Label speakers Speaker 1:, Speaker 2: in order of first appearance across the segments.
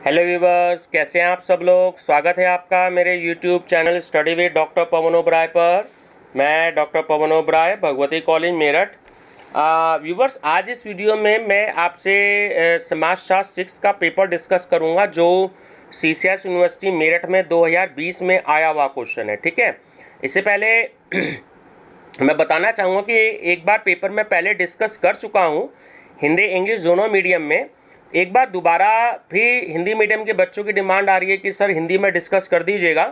Speaker 1: Hello viewers, कैसे हैं आप सब लोग। स्वागत है आपका मेरे YouTube channel study with doctor Pawan Oberoi पर। मैं doctor Pawan Oberoi, Bhagwati college Meerut. Viewers, आज इस वीडियो में मैं आपसे समाजशास्त्र 6 का पेपर डिस्कस करूंगा जो सीसीएस यूनिवर्सिटी मेरठ में 2020 में आया हुआ क्वेश्चन है। ठीक है, इससे पहले मैं बताना चाहूँगा कि एक बार पेपर में पहले डिस्कस कर चुका हूँ हिंदी इंग्लिश दोनों मीडियम में। एक बार दोबारा भी हिंदी मीडियम के बच्चों की डिमांड आ रही है कि सर हिंदी में डिस्कस कर दीजिएगा।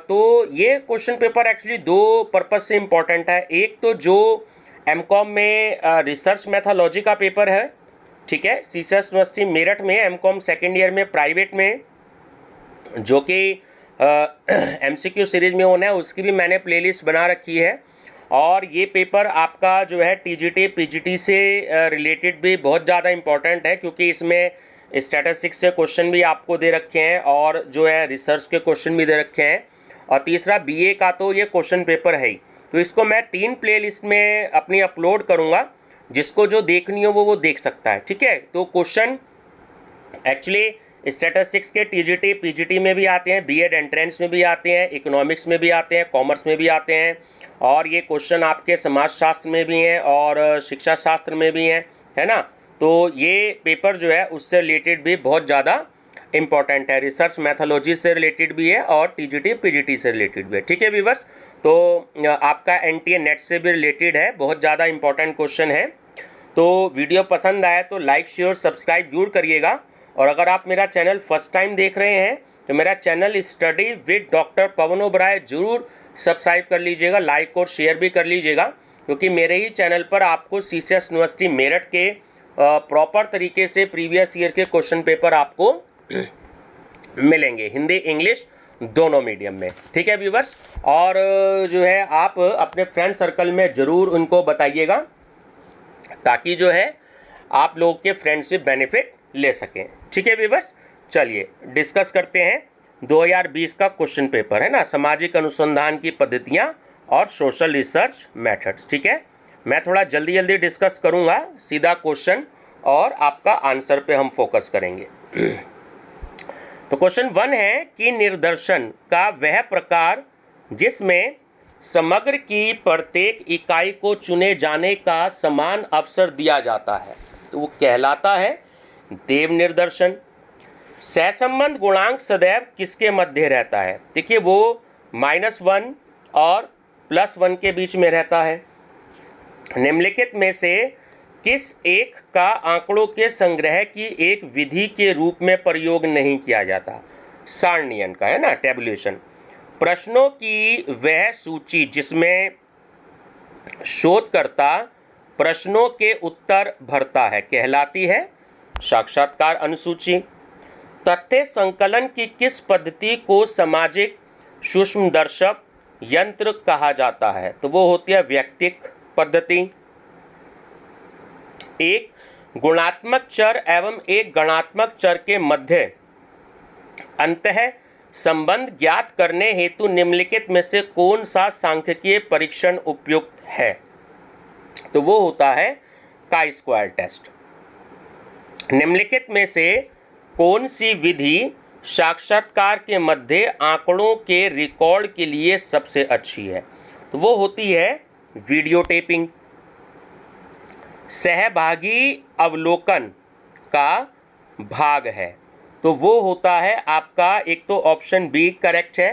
Speaker 1: तो ये क्वेश्चन पेपर एक्चुअली दो पर्पज़ से इम्पॉर्टेंट है। एक तो जो एमकॉम में रिसर्च मैथोलॉजी का पेपर है, ठीक है, सीसीएस यूनिवर्सिटी मेरठ में एमकॉम सेकेंड ईयर में प्राइवेट में, जो कि एमसीक्यू सीरीज में होना है, उसकी भी मैंने प्लेलिस्ट बना रखी है। और ये पेपर आपका जो है टीजीटी पीजीटी से रिलेटेड भी बहुत ज़्यादा इम्पॉर्टेंट है, क्योंकि इसमें स्टैटिस्टिक्स से क्वेश्चन भी आपको दे रखे हैं और जो है रिसर्च के क्वेश्चन भी दे रखे हैं। और तीसरा बीए का तो ये क्वेश्चन पेपर है ही। तो इसको मैं 3 प्लेलिस्ट में अपनी अपलोड करूँगा, जिसको जो देखनी हो वो देख सकता है। ठीक है, तो क्वेश्चन एक्चुअली स्टैटिस्टिक्स के टीजीटी पीजीटी में भी आते हैं, बीएड एंट्रेंस में भी आते हैं, इकोनॉमिक्स में भी आते हैं, कॉमर्स में भी आते हैं, और ये क्वेश्चन आपके समाजशास्त्र में भी हैं और शिक्षा शास्त्र में भी हैं, है ना। तो ये पेपर जो है उससे रिलेटेड भी बहुत ज़्यादा इम्पॉर्टेंट है, रिसर्च मैथोलॉजी से रिलेटेड भी है और टीजीटी पीजीटी से रिलेटेड भी है। ठीक है व्यूवर्स, तो आपका एनटीए नेट से भी रिलेटेड है, बहुत ज़्यादा इम्पॉर्टेंट क्वेश्चन है। तो वीडियो पसंद आया तो लाइक शेयर सब्सक्राइब जरूर करिएगा। और अगर आप मेरा चैनल फर्स्ट टाइम देख रहे हैं तो मेरा channel study with doctor Pawan Oberoi जरूर सब्सक्राइब कर लीजिएगा, लाइक और शेयर भी कर लीजिएगा, क्योंकि मेरे ही चैनल पर आपको सीसीएस यूनिवर्सिटी मेरठ के प्रॉपर तरीके से प्रीवियस ईयर के क्वेश्चन पेपर आपको मिलेंगे, हिंदी इंग्लिश दोनों मीडियम में। ठीक है व्यूवर्स, और जो है आप अपने फ्रेंड सर्कल में ज़रूर उनको बताइएगा, ताकि जो है आप लोग के फ्रेंड्स से बेनिफिट ले सकें। ठीक है व्यूवर्स, चलिए डिस्कस करते हैं 2020 का क्वेश्चन पेपर, है ना, सामाजिक अनुसंधान की पद्धतियां और सोशल रिसर्च मेथड्स। ठीक है, मैं थोड़ा जल्दी डिस्कस करूंगा, सीधा क्वेश्चन और आपका आंसर पे हम फोकस करेंगे। तो क्वेश्चन 1 है कि निर्दर्शन का वह प्रकार जिसमें समग्र की प्रत्येक इकाई को चुने जाने का समान अवसर दिया जाता है, तो वो कहलाता है देव निर्दर्शन। सहसंबंध गुणांक सदैव किसके मध्य रहता है? देखिए, वो -1 और +1 के बीच में रहता है। निम्नलिखित में से किस एक का आंकड़ों के संग्रह की एक विधि के रूप में प्रयोग नहीं किया जाता? सारणियन का, है ना, टेबुलेशन। प्रश्नों की वह सूची जिसमें शोधकर्ता प्रश्नों के उत्तर भरता है कहलाती है साक्षात्कार अनुसूची। तथ्य संकलन की किस पद्धति को सामाजिक सूक्ष्मदर्शक यंत्र कहा जाता है? तो वो होती है व्यक्तिक पद्धति। एक गुणात्मक चर एवं एक गणात्मक चर के मध्य अंतः संबंध ज्ञात करने हेतु निम्नलिखित में से कौन सा सांख्यिकीय परीक्षण उपयुक्त है? तो वो होता है काई स्क्वायर टेस्ट। निम्नलिखित में से कौन सी विधि साक्षात्कार के मध्य आंकड़ों के रिकॉर्ड के लिए सबसे अच्छी है? तो वो होती है वीडियो टेपिंग। सहभागी अवलोकन का भाग है, तो वो होता है आपका, एक तो ऑप्शन बी करेक्ट है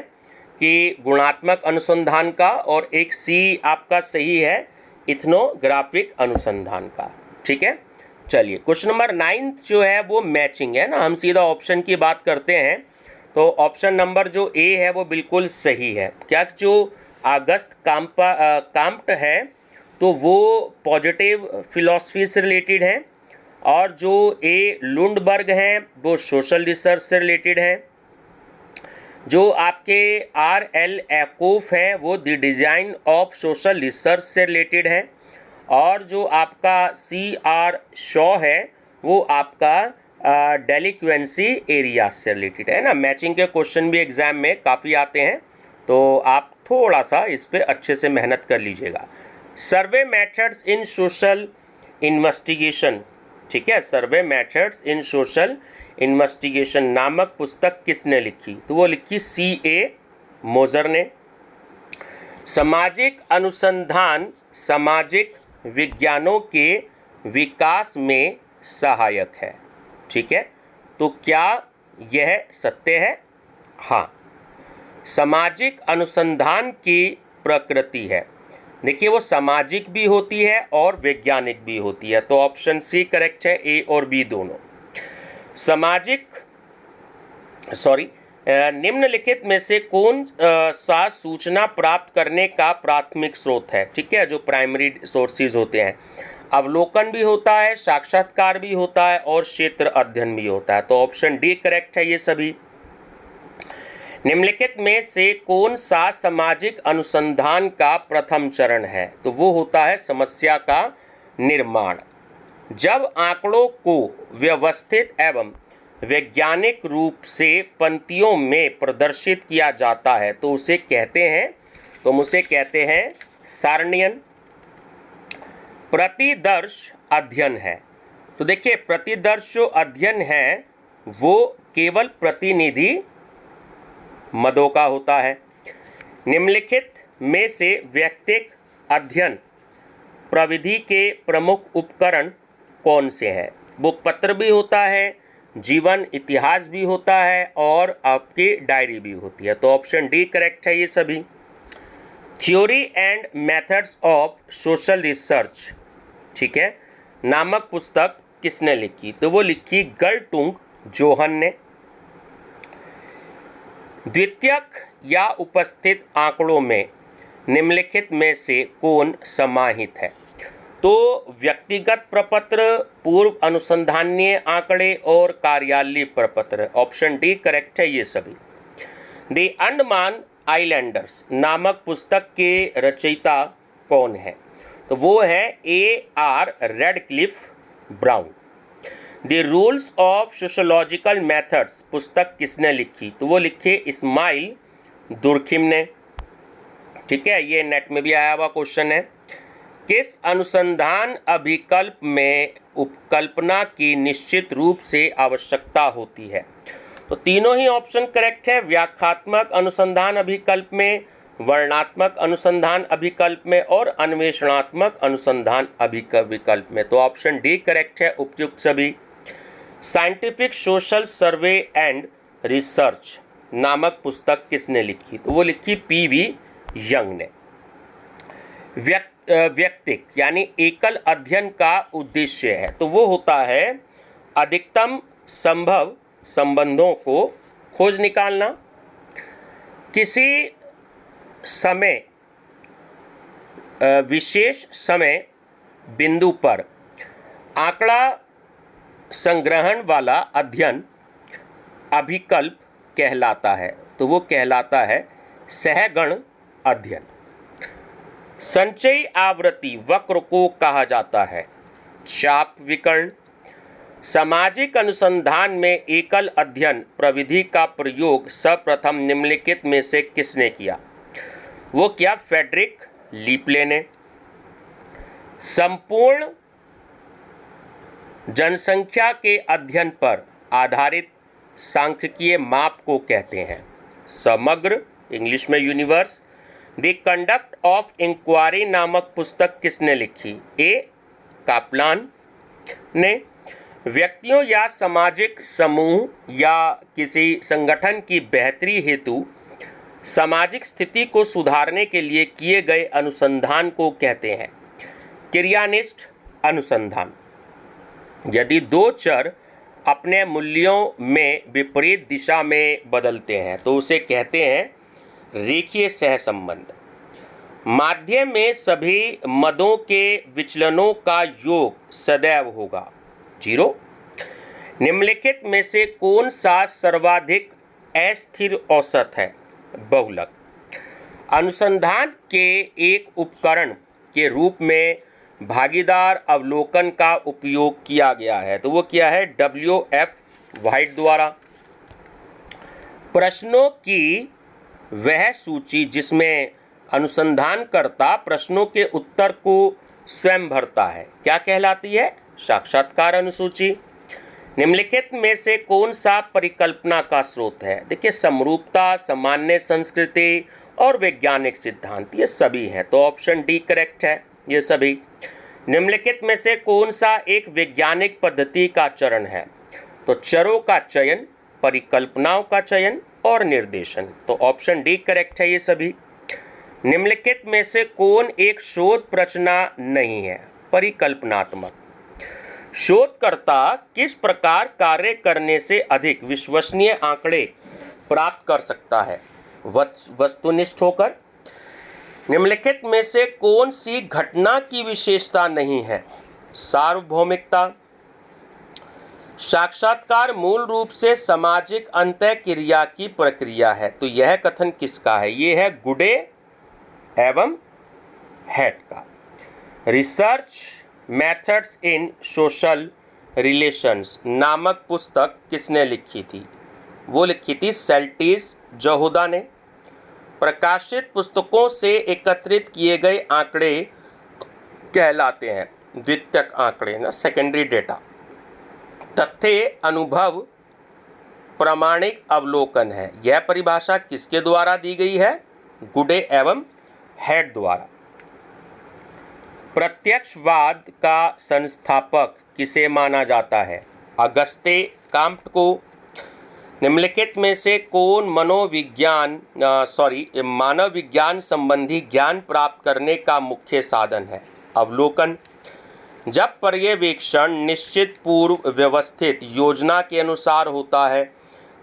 Speaker 1: कि गुणात्मक अनुसंधान का, और एक सी आपका सही है इथनोग्राफिक अनुसंधान का। ठीक है, चलिए क्वेश्चन नंबर 9 जो है वो मैचिंग है ना, हम सीधा ऑप्शन की बात करते हैं। तो ऑप्शन नंबर जो ए है वो बिल्कुल सही है। क्या जो अगस्त काम्प्ट है तो वो पॉजिटिव फिलॉसफी से रिलेटेड है, और जो ए लुंडबर्ग हैं वो सोशल रिसर्च से रिलेटेड हैं। जो आपके RL एकॉफ है वो the design of social research से रिलेटेड है, और जो आपका CR शॉ है वो आपका डेलिक्वेंसी एरिया से रिलेटेड है ना। मैचिंग के क्वेश्चन भी एग्जाम में काफ़ी आते हैं, तो आप थोड़ा सा इस पे अच्छे से मेहनत कर लीजिएगा। सर्वे मेथड्स इन सोशल इन्वेस्टिगेशन, ठीक है, सर्वे मेथड्स इन सोशल इन्वेस्टिगेशन नामक पुस्तक किसने लिखी? तो वो लिखी C.A. मोजर ने। सामाजिक अनुसंधान सामाजिक विज्ञानों के विकास में सहायक है। ठीक है, तो क्या यह सत्य है? हाँ, सामाजिक अनुसंधान की प्रकृति है, देखिए वो सामाजिक भी होती है और वैज्ञानिक भी होती है, तो ऑप्शन सी करेक्ट है, ए और बी दोनों। निम्नलिखित में से कौन सा सूचना प्राप्त करने का प्राथमिक स्रोत है? ठीक है, जो प्राइमरी सोर्सेज होते हैं, अवलोकन भी होता है, साक्षात्कार भी होता है और क्षेत्र अध्ययन भी होता है, तो ऑप्शन डी करेक्ट है ये सभी। निम्नलिखित में से कौन सा सामाजिक अनुसंधान का प्रथम चरण है? तो वो होता है समस्या का निर्माण। जब आंकड़ों को व्यवस्थित एवं वैज्ञानिक रूप से पंक्तियों में प्रदर्शित किया जाता है तो उसे कहते हैं सारणियन। प्रतिदर्श अध्ययन है, तो देखिए प्रतिदर्श जो अध्ययन है वो केवल प्रतिनिधि मदों का होता है। निम्नलिखित में से व्यक्तिक अध्ययन प्रविधि के प्रमुख उपकरण कौन से हैं? वो पत्र भी होता है, जीवन इतिहास भी होता है और आपकी डायरी भी होती है, तो ऑप्शन डी करेक्ट है ये सभी। Theory and methods of social research, ठीक है, नामक पुस्तक किसने लिखी? तो वो लिखी गर्टुंग जोहन ने। द्वितीयक या उपस्थित आंकड़ों में निम्नलिखित में से कौन समाहित है? तो व्यक्तिगत प्रपत्र, पूर्व अनुसंधानीय आंकड़े और कार्यालय प्रपत्र, ऑप्शन डी करेक्ट है ये सभी। द अंडमान आइलैंडर्स नामक पुस्तक के रचयिता कौन है? तो वो है A.R. Radcliffe Brown. The rules of sociological methods पुस्तक किसने लिखी? तो वो लिखे इस्माइल दुर्खिम ने। ठीक है, ये नेट में भी आया हुआ क्वेश्चन है। किस अनुसंधान अभिकल्प में उपकल्पना की निश्चित रूप से आवश्यकता होती है? तो तीनों ही ऑप्शन करेक्ट है, व्याख्यात्मक अनुसंधान अभिकल्प में, वर्णनात्मक अनुसंधान अभिकल्प में और अन्वेषणात्मक अनुसंधान अभिकल्प में, तो ऑप्शन डी करेक्ट है उपयुक्त सभी। Scientific social survey and research नामक पुस्तक किसने लिखी? तो वो लिखी P.V. यंग ने। व्यक्तिक यानी एकल अध्ययन का उद्देश्य है, तो वो होता है अधिकतम संभव संबंधों को खोज निकालना। किसी समय विशेष समय बिंदु पर आंकड़ा संग्रहण वाला अध्ययन अभिकल्प कहलाता है, तो वो कहलाता है सहगण अध्ययन। संचयी आवृत्ति वक्र को कहा जाता है चाप विकर्ण। सामाजिक अनुसंधान में एकल अध्ययन प्रविधि का प्रयोग सर्वप्रथम निम्नलिखित में से किसने किया? वो क्या फ्रेडरिक लीपले ने। संपूर्ण जनसंख्या के अध्ययन पर आधारित सांख्यिकीय माप को कहते हैं समग्र, इंग्लिश में universe. The conduct of inquiry नामक पुस्तक किसने लिखी? ए कापलान ने। व्यक्तियों या सामाजिक समूह या किसी संगठन की बेहतरी हेतु सामाजिक स्थिति को सुधारने के लिए किए गए अनुसंधान को कहते हैं क्रियानिष्ठ अनुसंधान। यदि दो चर अपने मूल्यों में विपरीत दिशा में बदलते हैं तो उसे कहते हैं रेखीय सहसंबंध। माध्यम में सभी मदों के विचलनों का योग सदैव होगा 0। निम्नलिखित में से कौन सा सर्वाधिक अस्थिर औसत है? बहुलक। अनुसंधान के एक उपकरण के रूप में भागीदार अवलोकन का उपयोग किया गया है, तो वो क्या है? W.F. व्हाइट द्वारा। प्रश्नों की वह सूची जिसमें अनुसंधानकर्ता प्रश्नों के उत्तर को स्वयं भरता है क्या कहलाती है? साक्षात्कार अनुसूची। निम्नलिखित में से कौन सा परिकल्पना का स्रोत है? देखिए, समरूपता, सामान्य संस्कृति और वैज्ञानिक सिद्धांत, ये सभी हैं, तो ऑप्शन डी करेक्ट है, ये सभी। निम्नलिखित में से कौन सा एक वैज्ञानिक पद्धति का चरण है? तो चरों का चयन, परिकल्पनाओं का चयन और निर्देशन, तो ऑप्शन डी करेक्ट है, ये सभी। निम्नलिखित में से कौन एक शोध प्रश्न नहीं है? परिकल्पनात्मक। शोधकर्ता किस प्रकार कार्य करने से अधिक विश्वसनीय आंकड़े प्राप्त कर सकता है? वस्तुनिष्ठ होकर। निम्नलिखित में से कौन सी घटना की विशेषता नहीं है? सार्वभौमिकता। साक्षात्कार मूल रूप से सामाजिक अंतःक्रिया की प्रक्रिया है, तो यह कथन किसका है? ये है गुडे एवं हेड का। Research methods in social relations नामक पुस्तक किसने लिखी थी? वो लिखी थी सेल्टिस जहूदा ने। प्रकाशित पुस्तकों से एकत्रित किए गए आंकड़े कहलाते हैं द्वितीयक आंकड़े ना, सेकेंडरी डेटा। तथ्य, अनुभव, प्रामाणिक अवलोकन है। यह परिभाषा किसके द्वारा दी गई है? गुडे एवं हेड द्वारा। प्रत्यक्षवाद का संस्थापक किसे माना जाता है? अगस्ते काम्ट को। निम्नलिखित में से कौन मानव विज्ञान संबंधी ज्ञान प्राप्त करने का मुख्य साधन है? अवलोकन। जब पर्यवेक्षण निश्चित पूर्व व्यवस्थित योजना के अनुसार होता है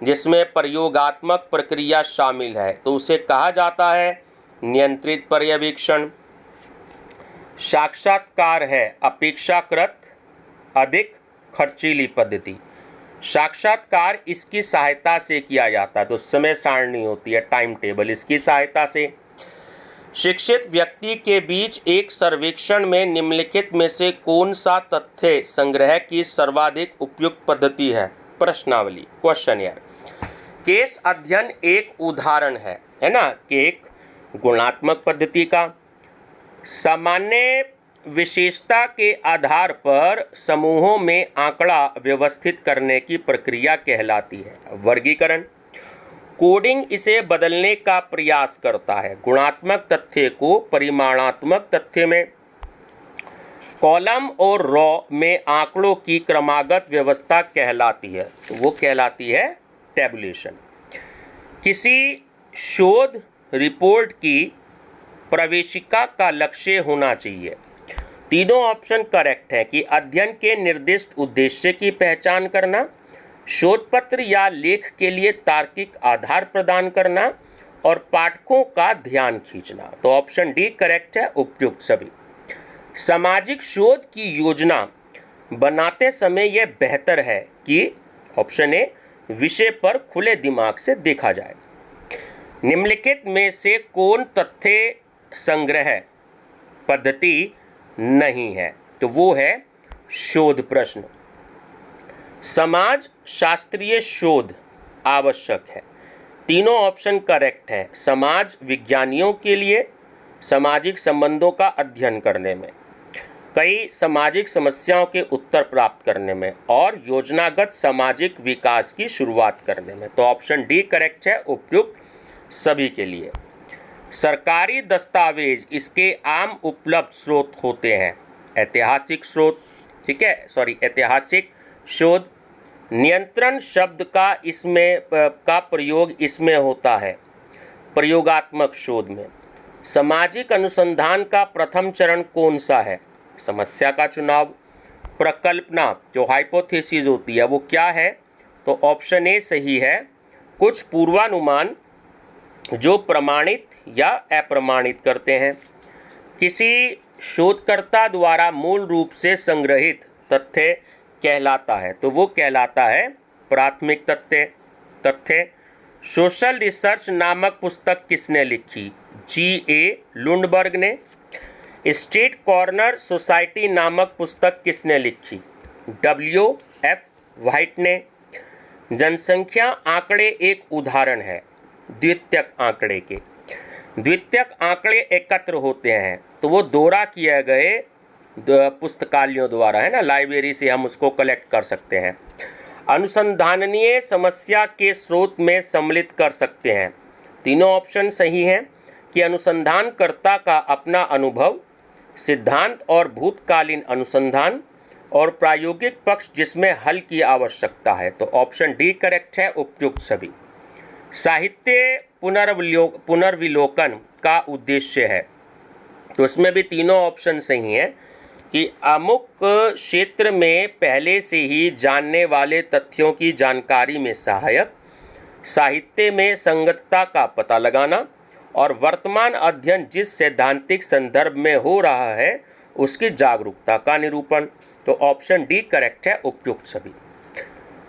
Speaker 1: जिसमें प्रयोगात्मक प्रक्रिया शामिल है, तो उसे कहा जाता है नियंत्रित पर्यवेक्षण। साक्षात्कार है अपेक्षाकृत अधिक खर्चीली पद्धति। साक्षात्कार इसकी सहायता से किया जाता है, तो समय सारणी होती है, टाइम टेबल, इसकी सहायता से। शिक्षित व्यक्ति के बीच एक सर्वेक्षण में निम्नलिखित में से कौन सा तथ्य संग्रह की सर्वाधिक उपयुक्त पद्धति है? प्रश्नावली, क्वेश्चनियर। केस अध्ययन एक उदाहरण है ना, कि एक गुणात्मक पद्धति का। सामान्य विशेषता के आधार पर समूहों में आंकड़ा व्यवस्थित करने की प्रक्रिया कहलाती है वर्गीकरण। कोडिंग इसे बदलने का प्रयास करता है। गुणात्मक तथ्य को परिमाणात्मक तथ्य में। कॉलम और रॉ में आंकड़ों की क्रमागत व्यवस्था कहलाती है, तो वो कहलाती है टेबुलेशन। किसी शोध रिपोर्ट की प्रवेशिका का लक्ष्य होना चाहिए। तीनों ऑप्शन करेक्ट है कि अध्ययन के निर्दिष्ट उद्देश्य की पहचान करना, शोध पत्र या लेख के लिए तार्किक आधार प्रदान करना और पाठकों का ध्यान खींचना, तो ऑप्शन डी करेक्ट है, उपयुक्त सभी। सामाजिक शोध की योजना बनाते समय यह बेहतर है कि ऑप्शन ए विषय पर खुले दिमाग से देखा जाए। निम्नलिखित में से कौन तथ्य संग्रह पद्धति नहीं है? तो वो है शोध प्रश्न। समाज शास्त्रीय शोध आवश्यक है। तीनों ऑप्शन करेक्ट है। समाज विज्ञानियों के लिए सामाजिक संबंधों का अध्ययन करने में, कई सामाजिक समस्याओं के उत्तर प्राप्त करने में और योजनागत सामाजिक विकास की शुरुआत करने में, तो ऑप्शन डी करेक्ट है, उपयुक्त सभी के लिए। सरकारी दस्तावेज इसके आम उपलब्ध स्रोत होते हैं। ऐतिहासिक स्रोत, ठीक है, ऐतिहासिक शोध। नियंत्रण शब्द का प्रयोग इसमें होता है प्रयोगात्मक शोध में। सामाजिक अनुसंधान का प्रथम चरण कौन सा है? समस्या का चुनाव। प्रकल्पना जो हाइपोथेसिस होती है वो क्या है? तो ऑप्शन ए सही है, कुछ पूर्वानुमान जो प्रमाणित या अप्रमाणित करते हैं। किसी शोधकर्ता द्वारा मूल रूप से संग्रहित तथ्य कहलाता है, तो वो कहलाता है प्राथमिक तथ्य। सोशल रिसर्च नामक पुस्तक किसने लिखी? G.A. लुंडबर्ग ने। स्ट्रीट कॉर्नर सोसाइटी नामक पुस्तक किसने लिखी? W.F. व्हाइट ने। जनसंख्या आंकड़े एक उदाहरण है द्वितीयक आंकड़े के। द्वितीयक आंकड़े एकत्र होते हैं तो वो दोहरा किए गए पुस्तकालयों द्वारा, है ना, लाइब्रेरी से हम उसको कलेक्ट कर सकते हैं। अनुसंधाननीय समस्या के स्रोत में सम्मिलित कर सकते हैं। तीनों ऑप्शन सही हैं कि अनुसंधानकर्ता का अपना अनुभव, सिद्धांत और भूतकालीन अनुसंधान, और प्रायोगिक पक्ष जिसमें हल की आवश्यकता है। तो ऑप्शन डी करेक्ट है, उपयुक्त सभी। साहित्य पुनर्विलोकन का उद्देश्य है, तो इसमें भी तीनों ऑप्शन सही हैं कि अमुक क्षेत्र में पहले से ही जानने वाले तथ्यों की जानकारी में सहायक, साहित्य में संगतता का पता लगाना, और वर्तमान अध्ययन जिस सैद्धांतिक संदर्भ में हो रहा है उसकी जागरूकता का निरूपण। तो ऑप्शन डी करेक्ट है, उपयुक्त सभी।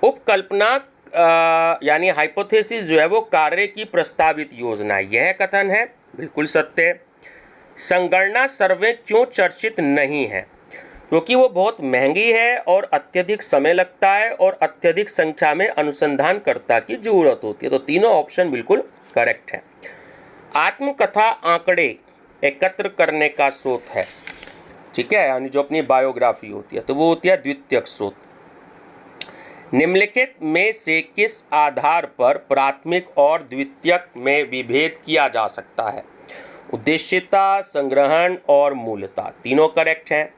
Speaker 1: उपकल्पना यानी हाइपोथेसिस जो है वो कार्य की प्रस्तावित योजना, यह कथन है, बिल्कुल सत्य। संगणना सर्वे क्यों चर्चित नहीं है? क्योंकि वो बहुत महंगी है और अत्यधिक समय लगता है और अत्यधिक संख्या में अनुसंधानकर्ता की जरूरत होती है। तो तीनों ऑप्शन बिल्कुल करेक्ट है। आत्मकथा आंकड़े एकत्र करने का स्रोत है, ठीक है, यानी जो अपनी बायोग्राफी होती है, तो वो होती है द्वितीयक स्रोत। निम्नलिखित में से किस आधार पर प्राथमिक और द्वितीयक में विभेद किया जा सकता है? उद्देश्यता, संग्रहण और मूलता, तीनों करेक्ट हैं।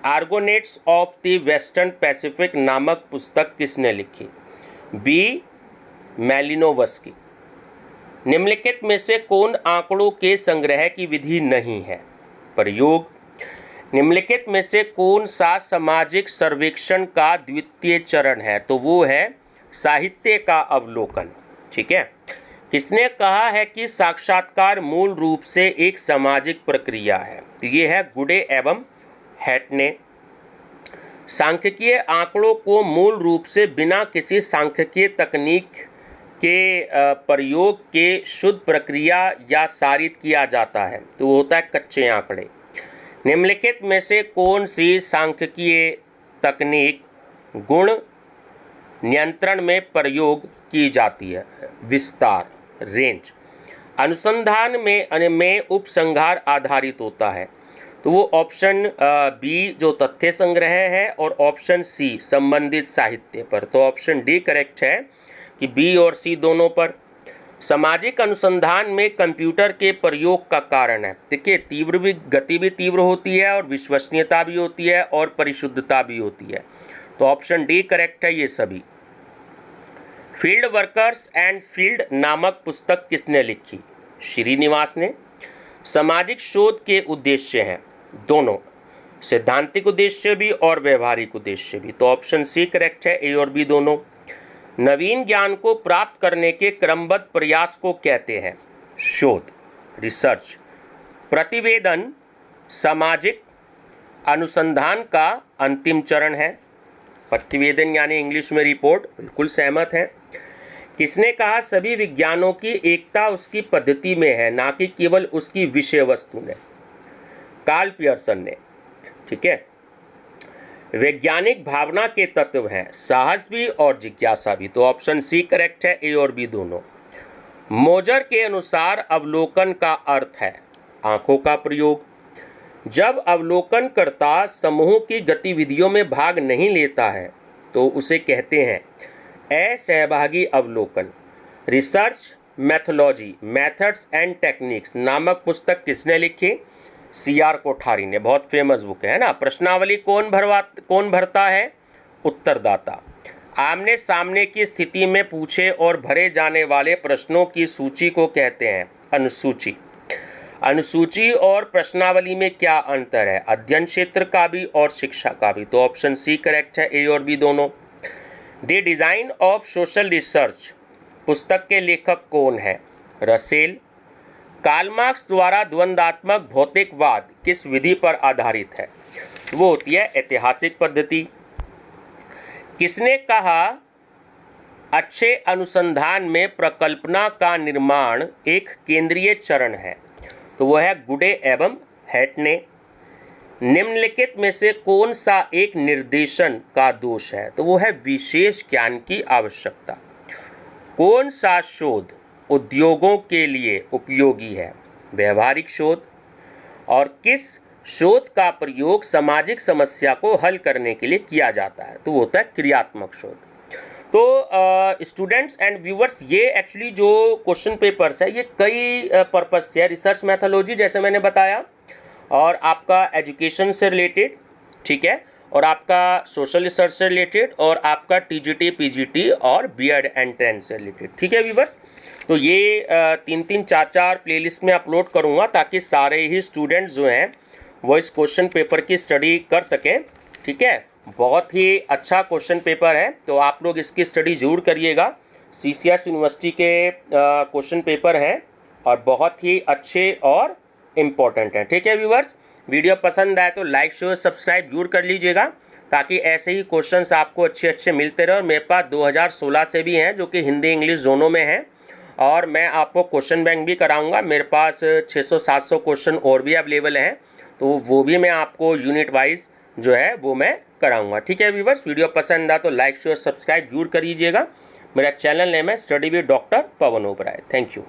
Speaker 1: आर्गोनेट्स ऑफ द वेस्टर्न पैसिफिक नामक पुस्तक किसने लिखी? बी मैलिनोवस्की। निम्नलिखित में से कौन आंकड़ों के संग्रह की विधि नहीं है? प्रयोग। निम्नलिखित में से कौन सा सामाजिक सर्वेक्षण का द्वितीय चरण है? तो वो है साहित्य का अवलोकन, ठीक है। किसने कहा है कि साक्षात्कार मूल रूप से एक सामाजिक प्रक्रिया है? तो ये है गुडे एवं हैट ने। सांख्यिकीय आंकड़ों को मूल रूप से बिना किसी सांख्यिकीय तकनीक के प्रयोग के शुद्ध प्रक्रिया या सारित किया जाता है, तो वो होता है कच्चे आंकड़े। निम्नलिखित में से कौन सी सांख्यिकीय तकनीक गुण नियंत्रण में प्रयोग की जाती है? विस्तार, रेंज। अनुसंधान में उपसंहार आधारित होता है, तो वो ऑप्शन बी जो तथ्य संग्रह है, और ऑप्शन सी संबंधित साहित्य पर। तो ऑप्शन डी करेक्ट है कि बी और सी दोनों पर। सामाजिक अनुसंधान में कंप्यूटर के प्रयोग का कारण है, देखिए, गति भी तीव्र होती है और विश्वसनीयता भी होती है और परिशुद्धता भी होती है। तो ऑप्शन डी करेक्ट है ये सभी। फील्ड वर्कर्स एंड फील्ड नामक पुस्तक किसने लिखी? श्रीनिवास ने। सामाजिक शोध के उद्देश्य हैं दोनों, सैद्धांतिक उद्देश्य भी और व्यवहारिक उद्देश्य भी। तो ऑप्शन सी करेक्ट है, ए और बी दोनों। नवीन ज्ञान को प्राप्त करने के क्रमबद्ध प्रयास को कहते हैं शोध, रिसर्च। प्रतिवेदन सामाजिक अनुसंधान का अंतिम चरण है। प्रतिवेदन यानी इंग्लिश में रिपोर्ट, बिल्कुल सहमत है। किसने कहा सभी विज्ञानों की एकता उसकी पद्धति में है, ना कि केवल उसकी विषय वस्तु में? कार्ल पियर्सन ने, ठीक है। वैज्ञानिक भावना के तत्व हैं साहस भी और जिज्ञासा भी। तो ऑप्शन सी करेक्ट है, ए और बी दोनों। मोजर के अनुसार अवलोकन का अर्थ है आंखों का प्रयोग। जब अवलोकनकर्ता समूह की गतिविधियों में भाग नहीं लेता है तो उसे कहते हैं असहभागी अवलोकन। Research methodology, methods and techniques नामक पुस्तक किसने लिखी? CR कोठारी ने, बहुत फेमस बुक है ना। प्रश्नावली कौन भरता है? उत्तरदाता। आमने सामने की स्थिति में पूछे और भरे जाने वाले प्रश्नों की सूची को कहते हैं अनुसूची। अनुसूची और प्रश्नावली में क्या अंतर है? अध्ययन क्षेत्र का भी और शिक्षा का भी। तो ऑप्शन सी करेक्ट है, ए और बी दोनों। The design of social research पुस्तक के लेखक कौन है? रसेल। कार्ल मार्क्स द्वारा द्वंद्वात्मक भौतिकवाद किस विधि पर आधारित है? वो होती है ऐतिहासिक पद्धति। किसने कहा अच्छे अनुसंधान में प्रकल्पना का निर्माण एक केंद्रीय चरण है? तो वह है गुडे एवं हैट ने। निम्नलिखित में से कौन सा एक निर्देशन का दोष है? तो वो है विशेष ज्ञान की आवश्यकता। कौन सा शोध उद्योगों के लिए उपयोगी है? व्यवहारिक शोध, और किस शोध का प्रयोग सामाजिक समस्या को हल करने के लिए किया जाता है? तो वो होता है क्रियात्मक शोध। तो स्टूडेंट्स एंड व्यूवर्स, ये एक्चुअली जो क्वेश्चन पेपर्स है ये कई पर्पज से है। रिसर्च मैथोलॉजी जैसे मैंने बताया, और आपका एजुकेशन से रिलेटेड, ठीक है, और आपका सोशल रिसर्च से रिलेटेड, और आपका टीजीटी पीजीटी और बीएड एंट्रेंस से रिलेटेड, ठीक है व्यूवर्स। तो ये 3-3 4-4 प्लेलिस्ट में अपलोड करूँगा ताकि सारे ही स्टूडेंट्स जो हैं वो इस क्वेश्चन पेपर की स्टडी कर सकें, ठीक है। बहुत ही अच्छा क्वेश्चन पेपर है, तो आप लोग इसकी स्टडी ज़रूर करिएगा। सीसीएस यूनिवर्सिटी के क्वेश्चन पेपर हैं और बहुत ही अच्छे और इम्पोर्टेंट हैं, ठीक है व्यूवर्स। वीडियो पसंद आए तो लाइक शेयर सब्सक्राइब जरूर कर लीजिएगा ताकि ऐसे ही क्वेश्चंस आपको अच्छे अच्छे मिलते रहे। और मेरे पास 2016 से भी हैं जो कि हिंदी इंग्लिश दोनों में हैं, और मैं आपको क्वेश्चन बैंक भी कराऊंगा। मेरे पास 600-700 क्वेश्चन और भी अवेलेबल हैं, तो वो भी मैं आपको यूनिट वाइज जो है वो मैं कराऊंगा, ठीक है व्यूवर्स। वीडियो पसंद आए तो लाइक शेयर सब्सक्राइब जरूर करिएगा। मेरा चैनल नेम है study with doctor Pawan Oberoi. Thank you.